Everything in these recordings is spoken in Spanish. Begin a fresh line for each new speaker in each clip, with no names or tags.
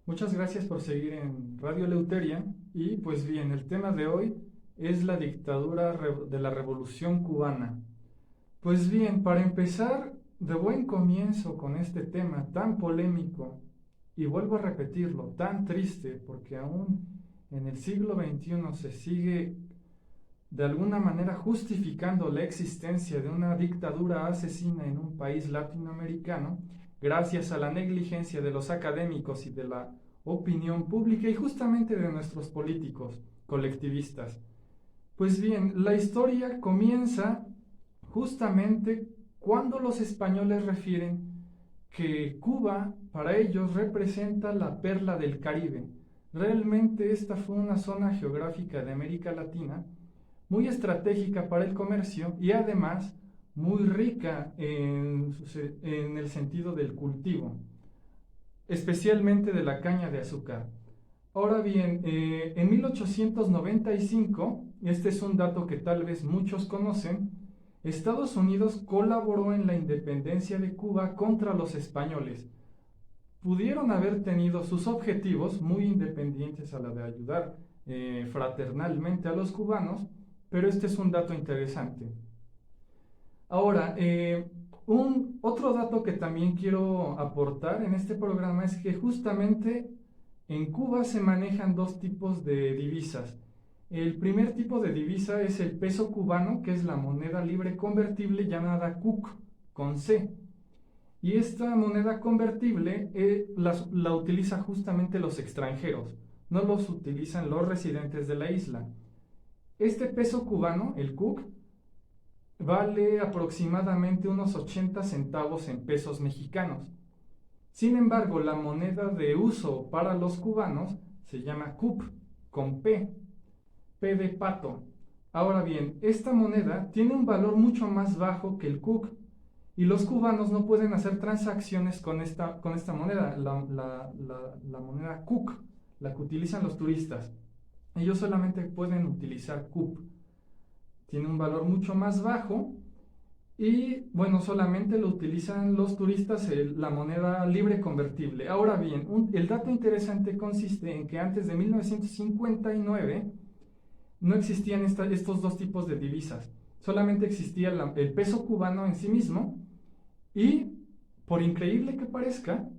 Muchas gracias por seguir en Radio Eleuteria. Y pues bien, el tema de hoy es la dictadura de la Revolución Cubana. Pues bien, para empezar de buen comienzo con este tema tan polémico, y vuelvo a repetirlo, tan triste, porque aún en el siglo XXI se sigue de alguna manera justificando la existencia de una dictadura asesina en un país latinoamericano, gracias a la negligencia de los académicos y de la opinión pública y justamente de nuestros políticos colectivistas. Pues bien, la historia comienza justamente cuando los españoles refieren que Cuba para ellos representa la perla del Caribe. Realmente esta fue una zona geográfica de América Latina muy estratégica para el comercio y además muy rica en el sentido del cultivo, especialmente de la caña de azúcar. Ahora bien, en 1895, este es un dato que tal vez muchos conocen, Estados Unidos colaboró en la independencia de Cuba contra los españoles. Pudieron haber tenido sus objetivos muy independientes a la de ayudar fraternalmente a los cubanos, pero este es un dato interesante. Ahora, otro dato que también quiero aportar en este programa es que justamente en Cuba se manejan dos tipos de divisas. El primer tipo de divisa es el peso cubano, que es la moneda libre convertible llamada CUC, con C. Y esta moneda convertible la utiliza justamente los extranjeros, no los utilizan los residentes de la isla. Este peso cubano, el CUC, vale aproximadamente unos 80 centavos en pesos mexicanos. Sin embargo, la moneda de uso para los cubanos se llama CUP, con P de pato. Ahora bien, esta moneda tiene un valor mucho más bajo que el CUC y los cubanos no pueden hacer transacciones con esta moneda, la moneda CUC, la que utilizan los turistas. Ellos solamente pueden utilizar CUP. Tiene un valor mucho más bajo y bueno, solamente lo utilizan los turistas la moneda libre convertible. Ahora bien, el dato interesante consiste en que antes de 1959 no existían estos dos tipos de divisas. Solamente existía el peso cubano en sí mismo y, por increíble que parezca,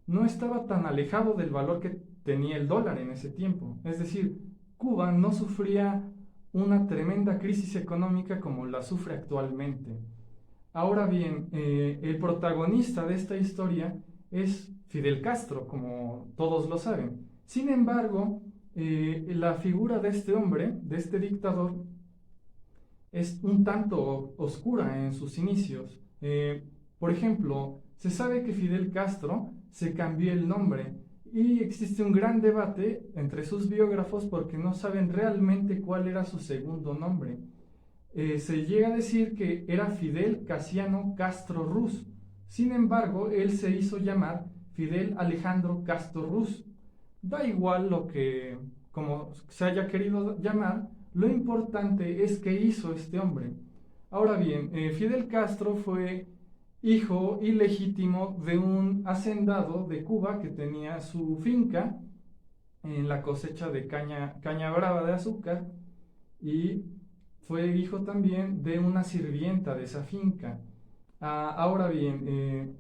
no estaba tan alejado del valor que tenía el dólar en ese tiempo. Es decir, Cuba no sufría una tremenda crisis económica como la sufre actualmente. Ahora bien, el protagonista de esta historia es Fidel Castro, como todos lo saben. Sin embargo, la figura de este hombre, de este dictador, es un tanto oscura en sus inicios. Por ejemplo, se sabe que Fidel Castro se cambió el nombre y existe un gran debate entre sus biógrafos porque no saben realmente cuál era su segundo nombre. Se llega a decir que era Fidel Casiano Castro Ruz. Sin embargo, él se hizo llamar Fidel Alejandro Castro Ruz. Da igual como se haya querido llamar, lo importante es que hizo este hombre. Ahora bien, Fidel Castro fue hijo ilegítimo de un hacendado de Cuba que tenía su finca en la cosecha de caña brava de azúcar y fue hijo también de una sirvienta de esa finca. Ahora bien,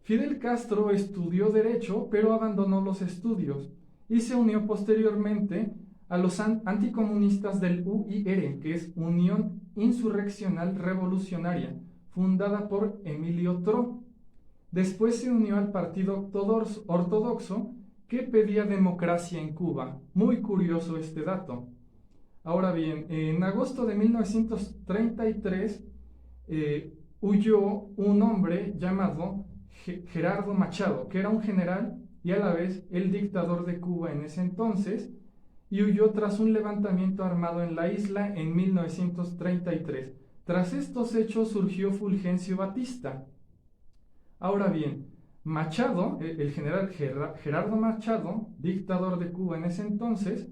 Fidel Castro estudió Derecho, pero abandonó los estudios y se unió posteriormente a los anticomunistas del UIR, que es Unión Insurreccional Revolucionaria, fundada por Emilio Tro. Después se unió al Partido Ortodoxo, que pedía democracia en Cuba. Muy curioso este dato. Ahora bien, en agosto de 1933 huyó un hombre llamado Gerardo Machado, que era un general y a la vez el dictador de Cuba en ese entonces, y huyó tras un levantamiento armado en la isla en 1933. Tras estos hechos surgió Fulgencio Batista. Ahora bien, Machado, el general Gerardo Machado, dictador de Cuba en ese entonces,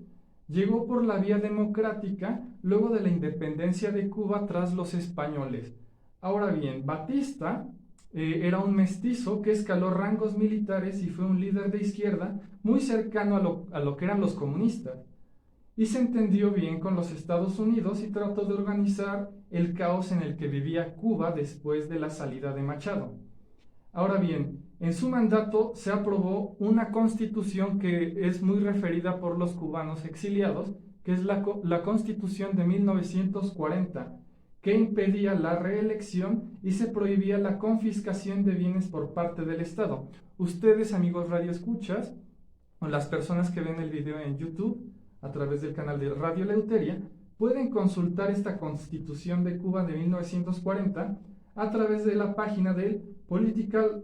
llegó por la vía democrática luego de la independencia de Cuba tras los españoles. Ahora bien, Batista era un mestizo que escaló rangos militares y fue un líder de izquierda muy cercano a lo que eran los comunistas. Y se entendió bien con los Estados Unidos y trató de organizar el caos en el que vivía Cuba después de la salida de Machado. Ahora bien, en su mandato se aprobó una constitución que es muy referida por los cubanos exiliados, que es la Constitución de 1940, que impedía la reelección y se prohibía la confiscación de bienes por parte del Estado. Ustedes, amigos radioescuchas, o las personas que ven el video en YouTube a través del canal de Radio Eleuteria, pueden consultar esta Constitución de Cuba de 1940 a través de la página del Political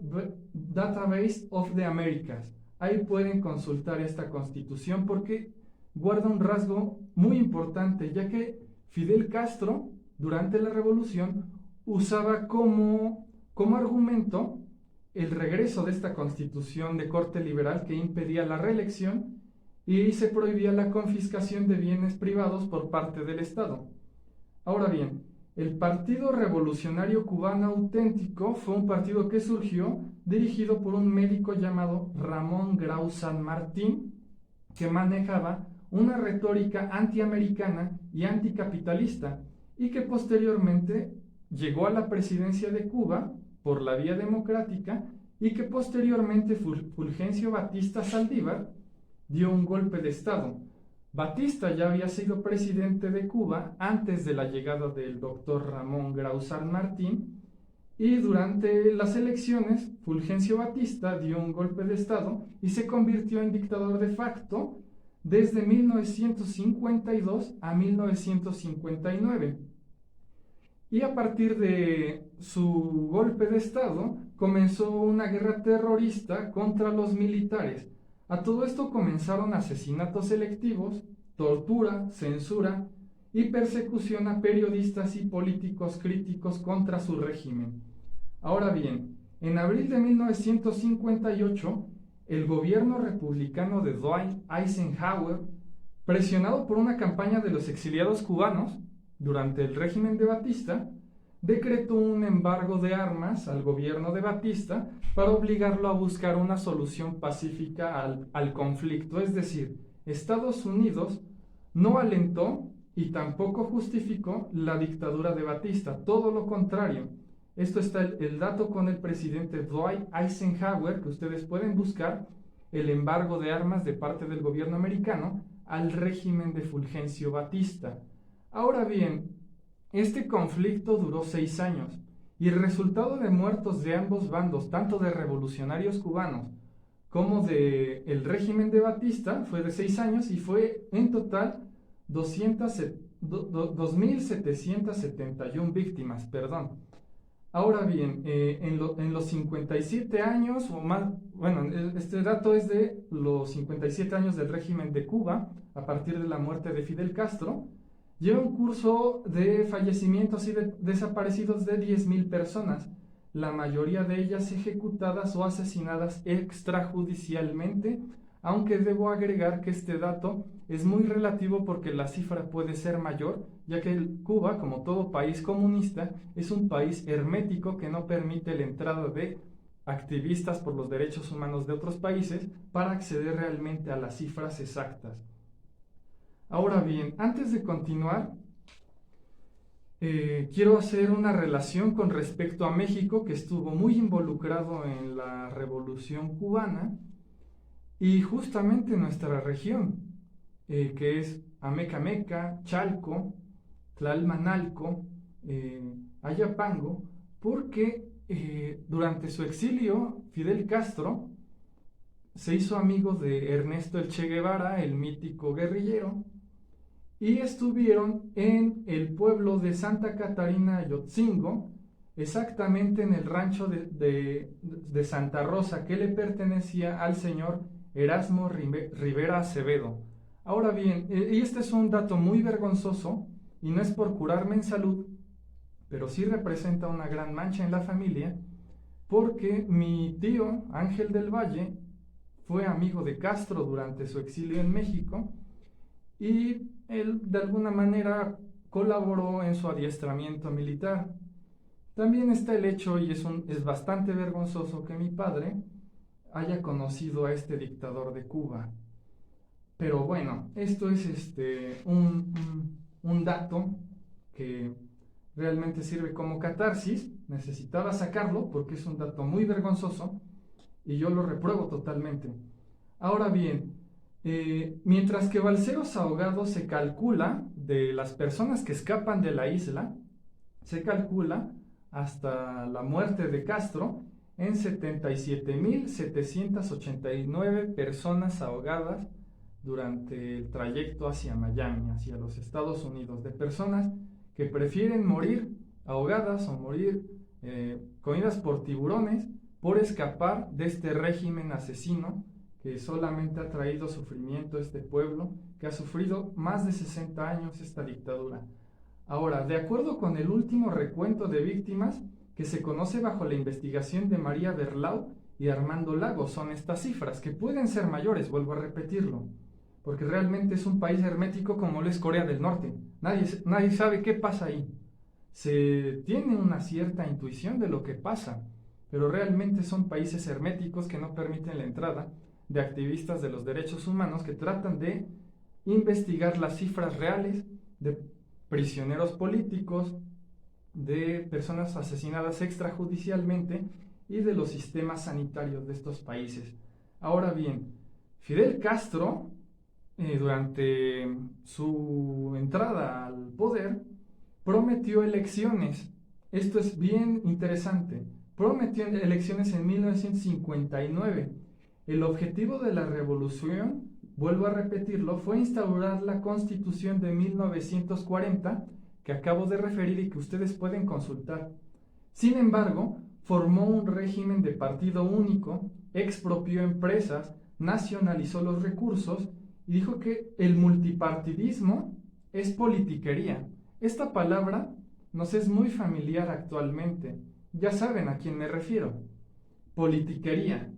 Database of the Americas. Ahí pueden consultar esta Constitución porque guarda un rasgo muy importante, ya que Fidel Castro, durante la revolución, usaba como argumento el regreso de esta constitución de corte liberal que impedía la reelección y se prohibía la confiscación de bienes privados por parte del Estado. Ahora bien, el Partido Revolucionario Cubano Auténtico fue un partido que surgió dirigido por un médico llamado Ramón Grau San Martín, que manejaba una retórica antiamericana y anticapitalista, y que posteriormente llegó a la presidencia de Cuba por la vía democrática y que posteriormente Fulgencio Batista Saldívar dio un golpe de Estado. Batista ya había sido presidente de Cuba antes de la llegada del doctor Ramón Grau San Martín y durante las elecciones Fulgencio Batista dio un golpe de Estado y se convirtió en dictador de facto desde 1952 a 1959. Y a partir de su golpe de Estado comenzó una guerra terrorista contra los militares. A todo esto comenzaron asesinatos selectivos, tortura, censura y persecución a periodistas y políticos críticos contra su régimen. Ahora bien, en abril de 1958, el gobierno republicano de Dwight Eisenhower, presionado por una campaña de los exiliados cubanos durante el régimen de Batista, decretó un embargo de armas al gobierno de Batista para obligarlo a buscar una solución pacífica al conflicto. Es decir, Estados Unidos no alentó y tampoco justificó la dictadura de Batista, todo lo contrario. Esto está el dato con el presidente Dwight Eisenhower, que ustedes pueden buscar, el embargo de armas de parte del gobierno americano al régimen de Fulgencio Batista. Ahora bien, este conflicto duró 6 años y el resultado de muertos de ambos bandos, tanto de revolucionarios cubanos como del régimen de Batista, fue de 6 años y fue en total 2.771 víctimas, perdón. Ahora bien, en los 57 años, o más, bueno, este dato es de los 57 años del régimen de Cuba, a partir de la muerte de Fidel Castro, lleva un curso de fallecimientos y de desaparecidos de 10.000 personas, la mayoría de ellas ejecutadas o asesinadas extrajudicialmente, aunque debo agregar que este dato es muy relativo porque la cifra puede ser mayor, ya que Cuba, como todo país comunista, es un país hermético que no permite la entrada de activistas por los derechos humanos de otros países para acceder realmente a las cifras exactas. Ahora bien, antes de continuar, quiero hacer una relación con respecto a México, que estuvo muy involucrado en la Revolución Cubana, y justamente nuestra región, que es Amecameca, Chalco, Tlalmanalco, Ayapango, porque durante su exilio Fidel Castro se hizo amigo de Ernesto El Che Guevara, el mítico guerrillero, y estuvieron en el pueblo de Santa Catarina Ayotzingo, exactamente en el rancho de Santa Rosa, que le pertenecía al señor Erasmo Rivera Acevedo. Ahora bien, y este es un dato muy vergonzoso, y no es por curarme en salud, pero sí representa una gran mancha en la familia, porque mi tío Ángel del Valle fue amigo de Castro durante su exilio en México, y él de alguna manera colaboró en su adiestramiento militar. También está el hecho, y es bastante vergonzoso, que mi padre haya conocido a este dictador de Cuba. Pero bueno, esto es un dato que realmente sirve como catarsis. Necesitaba sacarlo porque es un dato muy vergonzoso y yo lo repruebo totalmente. Ahora bien, mientras que balseros ahogados se calcula de las personas que escapan de la isla, se calcula hasta la muerte de Castro en 77.789 personas ahogadas durante el trayecto hacia Miami, hacia los Estados Unidos, de personas que prefieren morir ahogadas o morir comidas por tiburones por escapar de este régimen asesino que solamente ha traído sufrimiento a este pueblo, que ha sufrido más de 60 años esta dictadura. Ahora, de acuerdo con el último recuento de víctimas que se conoce bajo la investigación de María Berlau y Armando Lagos, son estas cifras, que pueden ser mayores, vuelvo a repetirlo, porque realmente es un país hermético como lo es Corea del Norte. Nadie sabe qué pasa ahí. Se tiene una cierta intuición de lo que pasa, pero realmente son países herméticos que no permiten la entrada de activistas de los derechos humanos que tratan de investigar las cifras reales de prisioneros políticos, de personas asesinadas extrajudicialmente y de los sistemas sanitarios de estos países. Ahora bien, Fidel Castro, durante su entrada al poder, prometió elecciones. Esto es bien interesante. Prometió elecciones en 1959. El objetivo de la revolución, vuelvo a repetirlo, fue instaurar la Constitución de 1940, que acabo de referir y que ustedes pueden consultar. Sin embargo, formó un régimen de partido único, expropió empresas, nacionalizó los recursos y dijo que el multipartidismo es politiquería. Esta palabra nos es muy familiar actualmente. Ya saben a quién me refiero. Politiquería.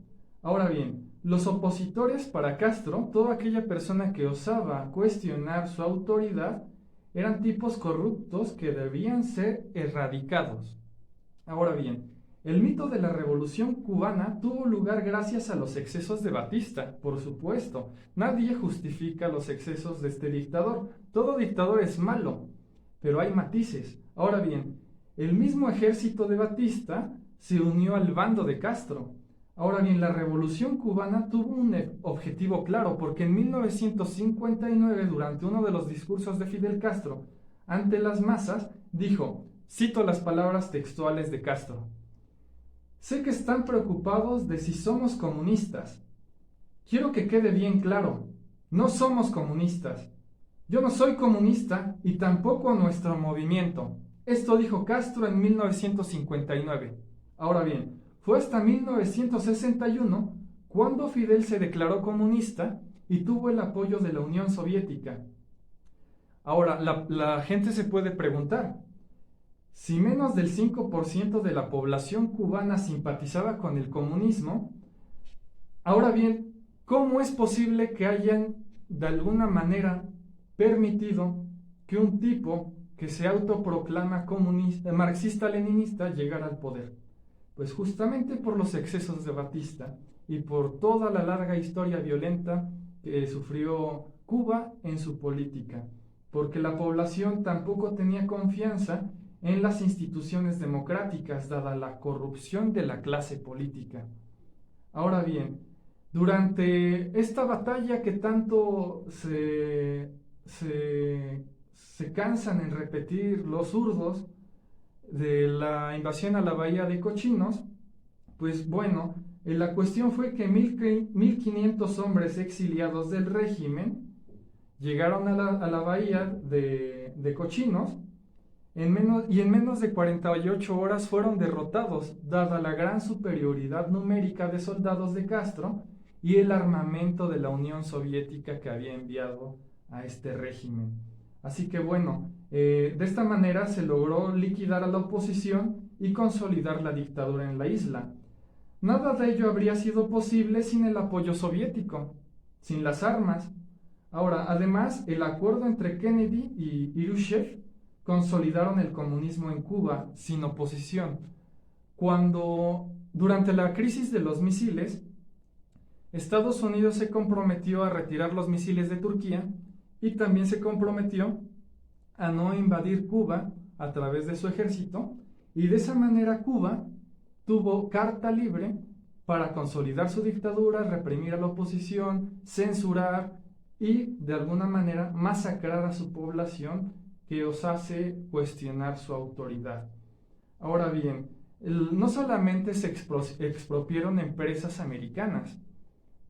Ahora bien, los opositores para Castro, toda aquella persona que osaba cuestionar su autoridad, eran tipos corruptos que debían ser erradicados. Ahora bien, el mito de la Revolución Cubana tuvo lugar gracias a los excesos de Batista, por supuesto. Nadie justifica los excesos de este dictador. Todo dictador es malo, pero hay matices. Ahora bien, el mismo ejército de Batista se unió al bando de Castro. Ahora bien, la Revolución Cubana tuvo un objetivo claro, porque en 1959, durante uno de los discursos de Fidel Castro ante las masas, dijo, cito las palabras textuales de Castro: sé que están preocupados de si somos comunistas. Quiero que quede bien claro, no somos comunistas. Yo no soy comunista y tampoco nuestro movimiento. Esto dijo Castro en 1959. Ahora bien, fue hasta 1961 cuando Fidel se declaró comunista y tuvo el apoyo de la Unión Soviética. Ahora, la gente se puede preguntar, si menos del 5% de la población cubana simpatizaba con el comunismo, ahora bien, ¿cómo es posible que hayan de alguna manera permitido que un tipo que se autoproclama marxista-leninista llegara al poder? Pues justamente por los excesos de Batista y por toda la larga historia violenta que sufrió Cuba en su política, porque la población tampoco tenía confianza en las instituciones democráticas, dada la corrupción de la clase política. Ahora bien, durante esta batalla que tanto se cansan en repetir los zurdos, de la invasión a la bahía de Cochinos, pues bueno, la cuestión fue que 1500 hombres exiliados del régimen llegaron a la bahía de Cochinos en menos de 48 horas fueron derrotados, dada la gran superioridad numérica de soldados de Castro y el armamento de la Unión Soviética que había enviado a este régimen. Así que bueno, de esta manera se logró liquidar a la oposición y consolidar la dictadura en la isla. Nada de ello habría sido posible sin el apoyo soviético, sin las armas. Ahora, además, el acuerdo entre Kennedy y Khrushchev consolidaron el comunismo en Cuba sin oposición. Durante la crisis de los misiles, Estados Unidos se comprometió a retirar los misiles de Turquía y también se comprometió a no invadir Cuba a través de su ejército, y de esa manera Cuba tuvo carta libre para consolidar su dictadura, reprimir a la oposición, censurar y de alguna manera masacrar a su población que osase cuestionar su autoridad. Ahora bien, no solamente se expropiaron empresas americanas,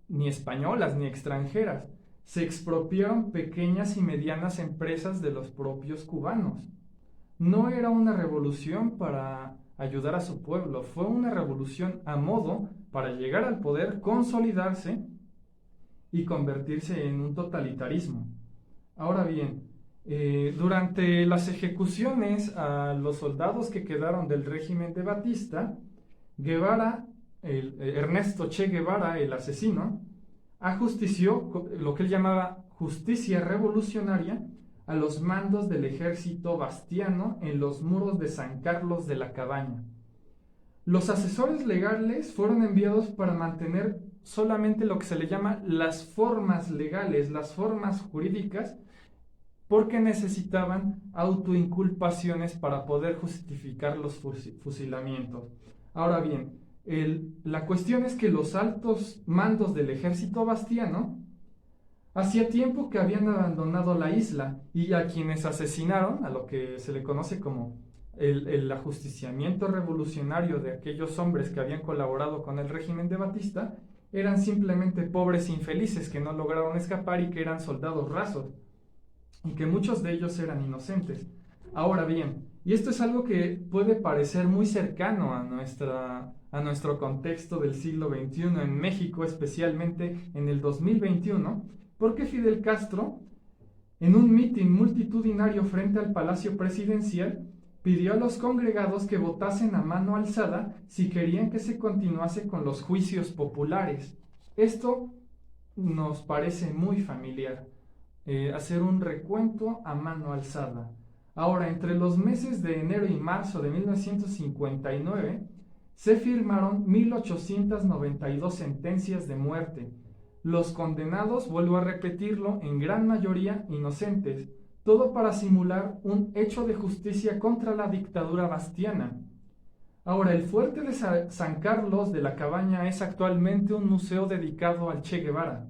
ni españolas, ni extranjeras, se expropiaron pequeñas y medianas empresas de los propios cubanos. No era una revolución para ayudar a su pueblo, fue una revolución a modo para llegar al poder, consolidarse y convertirse en un totalitarismo. Ahora bien, durante las ejecuciones a los soldados que quedaron del régimen de Batista, Ernesto Che Guevara, el asesino, ajustició lo que él llamaba justicia revolucionaria a los mandos del ejército bastiano en los muros de San Carlos de la Cabaña. Los asesores legales fueron enviados para mantener solamente lo que se le llama las formas legales, las formas jurídicas, porque necesitaban autoinculpaciones para poder justificar los fusilamientos. Ahora bien, la cuestión es que los altos mandos del ejército bastiano hacía tiempo que habían abandonado la isla, y a quienes asesinaron, a lo que se le conoce como el ajusticiamiento revolucionario de aquellos hombres que habían colaborado con el régimen de Batista, eran simplemente pobres infelices que no lograron escapar y que eran soldados rasos, y que muchos de ellos eran inocentes. Ahora bien, y esto es algo que puede parecer muy cercano a nuestro contexto del siglo XXI en México, especialmente en el 2021, porque Fidel Castro, en un mitin multitudinario frente al Palacio Presidencial, pidió a los congregados que votasen a mano alzada si querían que se continuase con los juicios populares. Esto nos parece muy familiar, hacer un recuento a mano alzada. Ahora, entre los meses de enero y marzo de 1959, se firmaron 1892 sentencias de muerte. Los condenados, vuelvo a repetirlo, en gran mayoría inocentes, todo para simular un hecho de justicia contra la dictadura bastiana. Ahora, el fuerte de San Carlos de la Cabaña es actualmente un museo dedicado al Che Guevara.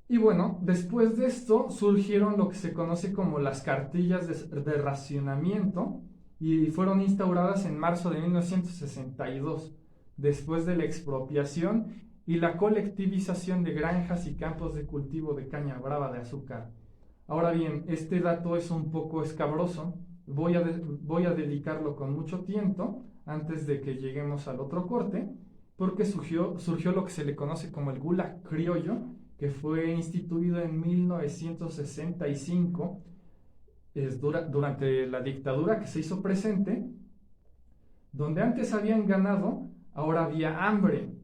Y bueno, después de esto surgieron lo que se conoce como las cartillas de racionamiento, y fueron instauradas en marzo de 1962, después de la expropiación y la colectivización de granjas y campos de cultivo de caña brava de azúcar. Ahora bien, este dato es un poco escabroso, voy a dedicarlo con mucho tiempo antes de que lleguemos al otro corte, porque surgió lo que se le conoce como el Gulag criollo, que fue instituido en 1965 durante la dictadura que se hizo presente, donde antes habían ganado, ahora había hambre.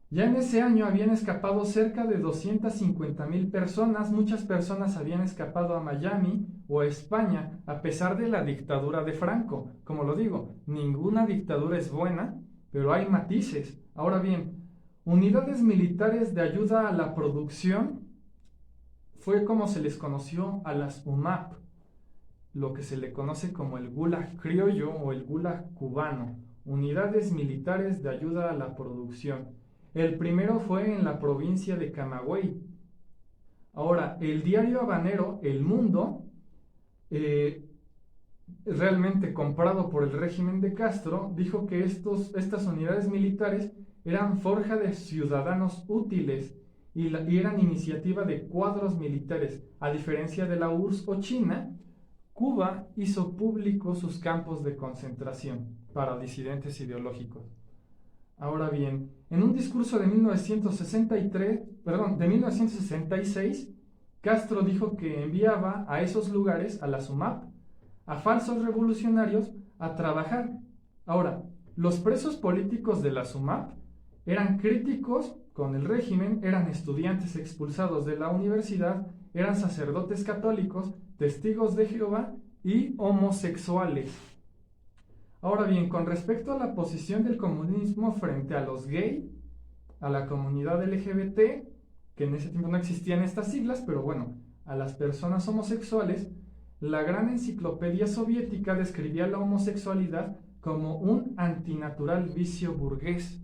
Ya en ese año habían escapado cerca de 250,000 personas, muchas personas habían escapado a Miami o a España, a pesar de la dictadura de Franco. Como lo digo, ninguna dictadura es buena, pero hay matices. Ahora bien, unidades militares de ayuda a la producción fue como se les conoció a las UMAP, lo que se le conoce como el Gulag criollo o el Gulag cubano, unidades militares de ayuda a la producción. El primero fue en la provincia de Camagüey. Ahora, el diario habanero El Mundo, realmente comprado por el régimen de Castro, dijo que estas unidades militares eran forja de ciudadanos útiles y eran iniciativa de cuadros militares. A diferencia de la URSS o China, Cuba hizo público sus campos de concentración para disidentes ideológicos. Ahora bien, en un discurso de 1966, Castro dijo que enviaba a esos lugares, a la SUMAP, a falsos revolucionarios a trabajar. Ahora, los presos políticos de la SUMAP eran críticos con el régimen eran estudiantes expulsados de la universidad, eran sacerdotes católicos, testigos de Jehová y homosexuales. Ahora bien, con respecto a la posición del comunismo frente a los gay, a la comunidad LGBT, que en ese tiempo no existían estas siglas, pero bueno, a las personas homosexuales, la gran enciclopedia soviética describía la homosexualidad como un antinatural vicio burgués.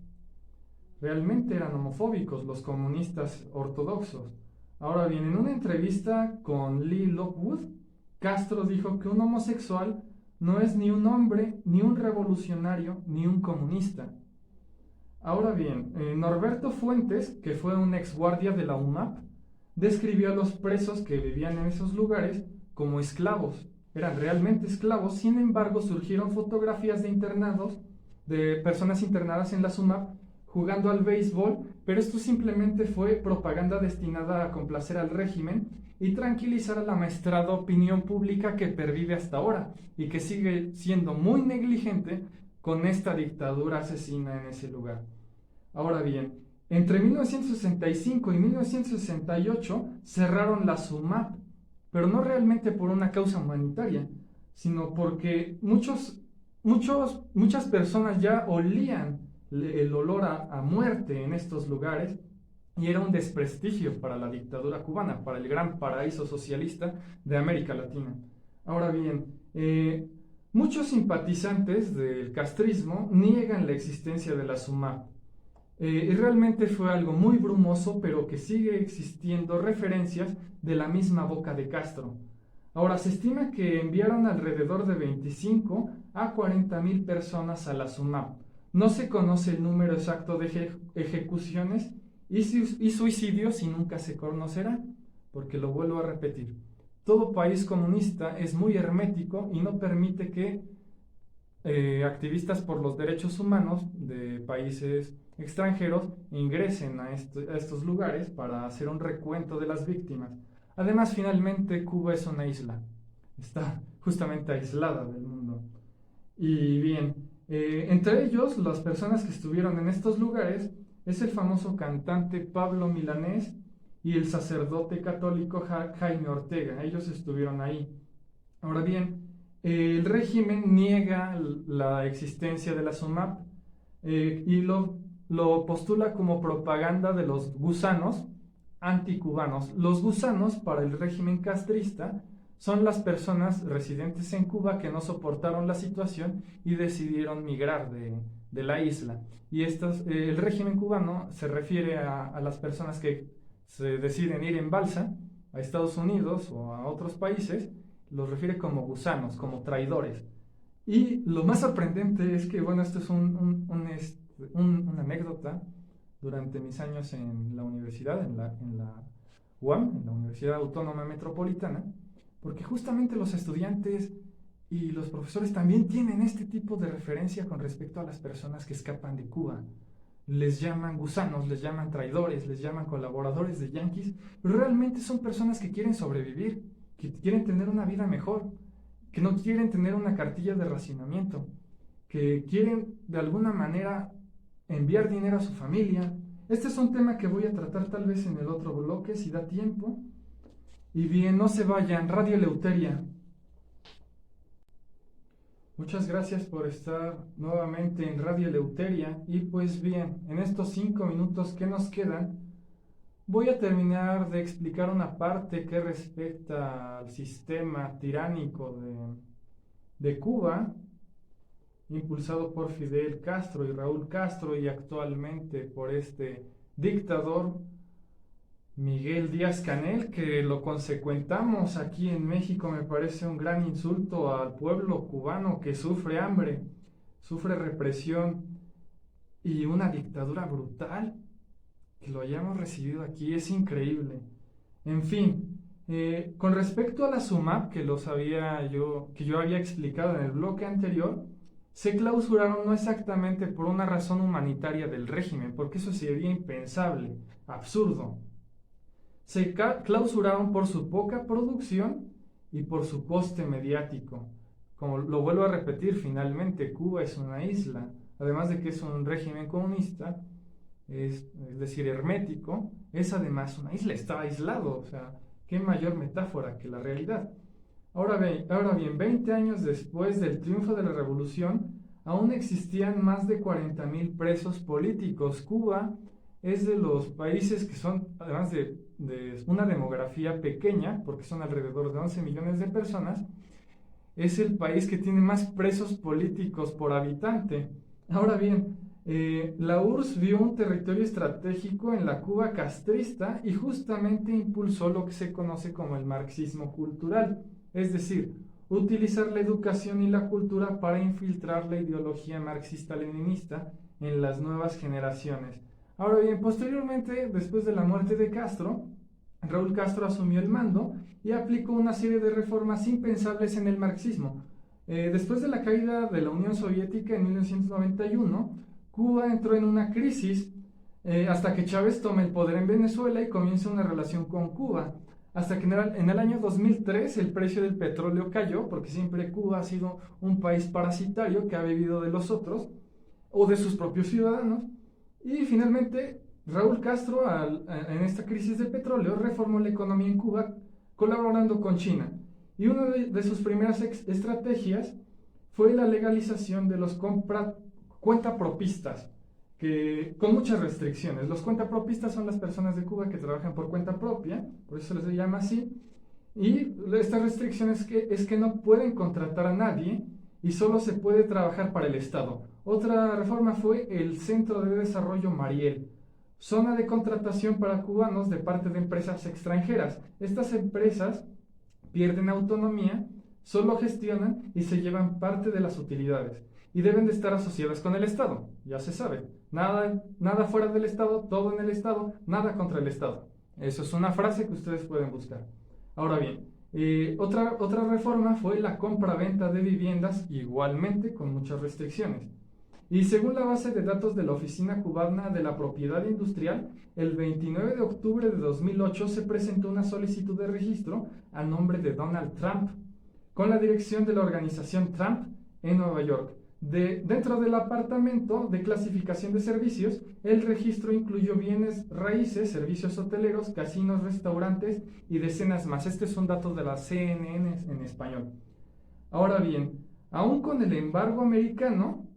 Realmente eran homofóbicos los comunistas ortodoxos. Ahora bien, en una entrevista con Lee Lockwood, Castro dijo que un homosexual no es ni un hombre, ni un revolucionario, ni un comunista. Ahora bien, Norberto Fuentes, que fue un ex guardia de la UNAP, describió a los presos que vivían en esos lugares como esclavos. Eran realmente esclavos, sin embargo surgieron fotografías de internados, de personas internadas en la UNAP jugando al béisbol, pero esto simplemente fue propaganda destinada a complacer al régimen y tranquilizar a la maestrada opinión pública que pervive hasta ahora y que sigue siendo muy negligente con esta dictadura asesina en ese lugar. Ahora bien, entre 1965 y 1968 cerraron la SUMAP, pero no realmente por una causa humanitaria, sino porque muchas personas ya olían el olor a muerte en estos lugares y era un desprestigio para la dictadura cubana, para el gran paraíso socialista de América Latina. Ahora bien, muchos simpatizantes del castrismo niegan la existencia de la SUMAP. Y realmente fue algo muy brumoso, pero que sigue existiendo referencias de la misma boca de Castro. Ahora, se estima que enviaron alrededor de 25 a 40,000 personas a la SUMAP. No se conoce el número exacto de ejecuciones y suicidios y nunca se conocerá, porque lo vuelvo a repetir. Todo país comunista es muy hermético y no permite que activistas por los derechos humanos de países extranjeros ingresen a estos lugares para hacer un recuento de las víctimas. Además, finalmente, Cuba es una isla, está justamente aislada del mundo. Y bien, entre ellos, las personas que estuvieron en estos lugares es el famoso cantante Pablo Milanés y el sacerdote católico Jaime Ortega. Ellos estuvieron ahí. Ahora bien, el régimen niega la existencia de la SUMAP y lo postula como propaganda de los gusanos anticubanos. Los gusanos, para el régimen castrista, son las personas residentes en Cuba que no soportaron la situación y decidieron migrar de la isla. Y el régimen cubano se refiere a las personas que se deciden ir en balsa a Estados Unidos o a otros países, los refiere como gusanos, como traidores. Y lo más sorprendente es que, bueno, esto es una anécdota. Durante mis años en la universidad, en la UAM, en la Universidad Autónoma Metropolitana, porque justamente los estudiantes y los profesores también tienen este tipo de referencia con respecto a las personas que escapan de Cuba. Les llaman gusanos, les llaman traidores, les llaman colaboradores de yanquis, pero realmente son personas que quieren sobrevivir, que quieren tener una vida mejor, que no quieren tener una cartilla de racionamiento, que quieren de alguna manera enviar dinero a su familia. Este es un tema que voy a tratar tal vez en el otro bloque, si da tiempo. Y bien, no se vayan, Radio Eleuteria. Muchas gracias por estar nuevamente en Radio Eleuteria. Y pues bien, en estos 5 minutos que nos quedan, voy a terminar de explicar una parte que respecta al sistema tiránico de Cuba, impulsado por Fidel Castro y Raúl Castro y actualmente por este dictador Miguel Díaz-Canel, que lo consecuentamos aquí en México. Me parece un gran insulto al pueblo cubano que sufre hambre, sufre represión y una dictadura brutal. Que lo hayamos recibido aquí es increíble. En fin, con respecto a la SUMAP, que yo había explicado en el bloque anterior, se clausuraron no exactamente por una razón humanitaria del régimen, porque eso sería impensable, absurdo. Se clausuraron por su poca producción y por su coste mediático. Como lo vuelvo a repetir, finalmente Cuba es una isla, además de que es un régimen comunista, es decir, hermético, es además una isla, está aislado, o sea, qué mayor metáfora que la realidad. Ahora bien, 20 años después del triunfo de la revolución, aún existían más de 40.000 presos políticos. Cuba es de los países que son, además de una demografía pequeña, porque son alrededor de 11 millones de personas, es el país que tiene más presos políticos por habitante. Ahora bien, la URSS vio un territorio estratégico en la Cuba castrista y justamente impulsó lo que se conoce como el marxismo cultural, es decir, utilizar la educación y la cultura para infiltrar la ideología marxista-leninista en las nuevas generaciones. Ahora bien, posteriormente, después de la muerte de Castro, Raúl Castro asumió el mando y aplicó una serie de reformas impensables en el marxismo. Después de la caída de la Unión Soviética en 1991, Cuba entró en una crisis hasta que Chávez toma el poder en Venezuela y comienza una relación con Cuba. Hasta que en el año 2003 el precio del petróleo cayó, porque siempre Cuba ha sido un país parasitario que ha vivido de los otros o de sus propios ciudadanos. Y finalmente Raúl Castro, en esta crisis de petróleo, reformó la economía en Cuba colaborando con China. Y una de sus primeras estrategias fue la legalización de los cuentapropistas, que, con muchas restricciones. Los cuentapropistas son las personas de Cuba que trabajan por cuenta propia, por eso se les llama así. Y esta restricción es que no pueden contratar a nadie y solo se puede trabajar para el Estado. Otra reforma fue el Centro de Desarrollo Mariel, zona de contratación para cubanos de parte de empresas extranjeras. Estas empresas pierden autonomía, solo gestionan y se llevan parte de las utilidades y deben de estar asociadas con el Estado, ya se sabe. Nada fuera del Estado, todo en el Estado, nada contra el Estado. Eso es una frase que ustedes pueden buscar. Ahora bien, otra reforma fue la compra-venta de viviendas, igualmente con muchas restricciones. Y según la base de datos de la Oficina Cubana de la Propiedad Industrial, el 29 de octubre de 2008 se presentó una solicitud de registro a nombre de Donald Trump, con la dirección de la organización Trump en Nueva York. Dentro del apartamento de clasificación de servicios, el registro incluyó bienes raíces, servicios hoteleros, casinos, restaurantes y decenas más. Este es un dato de la CNN en español. Ahora bien, aún con el embargo americano,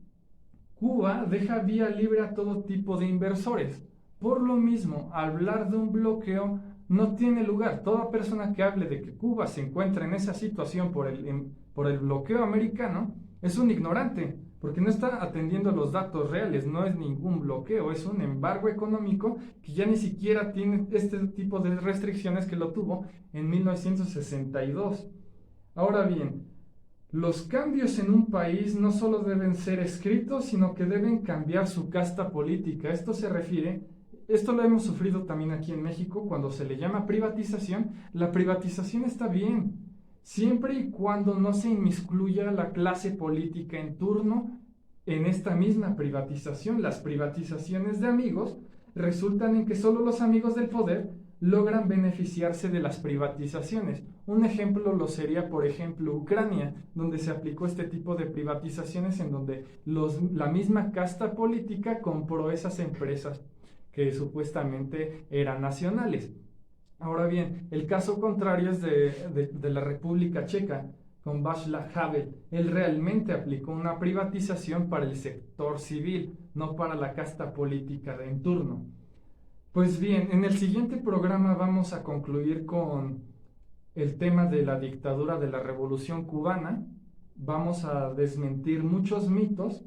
Cuba deja vía libre a todo tipo de inversores. Por lo mismo, hablar de un bloqueo no tiene lugar. Toda persona que hable de que Cuba se encuentra en esa situación por el bloqueo americano es un ignorante, porque no está atendiendo los datos reales. No es ningún bloqueo, es un embargo económico que ya ni siquiera tiene este tipo de restricciones que lo tuvo en 1962. Ahora bien, los cambios en un país no solo deben ser escritos, sino que deben cambiar su casta política. Esto lo hemos sufrido también aquí en México cuando se le llama privatización. La privatización está bien, siempre y cuando no se inmiscuya la clase política en turno en esta misma privatización. Las privatizaciones de amigos resultan en que solo los amigos del poder logran beneficiarse de las privatizaciones. Un ejemplo lo sería, por ejemplo, Ucrania, donde se aplicó este tipo de privatizaciones en donde la misma casta política compró esas empresas que supuestamente eran nacionales. Ahora bien, el caso contrario es de la República Checa, con Václav Havel. Él realmente aplicó una privatización para el sector civil, no para la casta política de en turno. Pues bien, en el siguiente programa vamos a concluir con el tema de la dictadura de la Revolución Cubana. Vamos a desmentir muchos mitos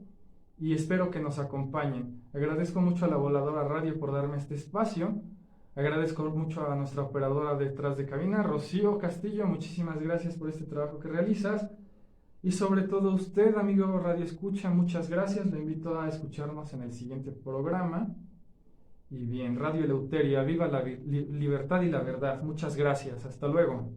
y espero que nos acompañen. Agradezco mucho a la Voladora Radio por darme este espacio. Agradezco mucho a nuestra operadora detrás de cabina, Rocío Castillo. Muchísimas gracias por este trabajo que realizas. Y sobre todo usted, amigo Radio Escucha, muchas gracias. Lo invito a escucharnos en el siguiente programa. Y bien, Radio Eleuteria, viva la libertad y la verdad. Muchas gracias. Hasta luego.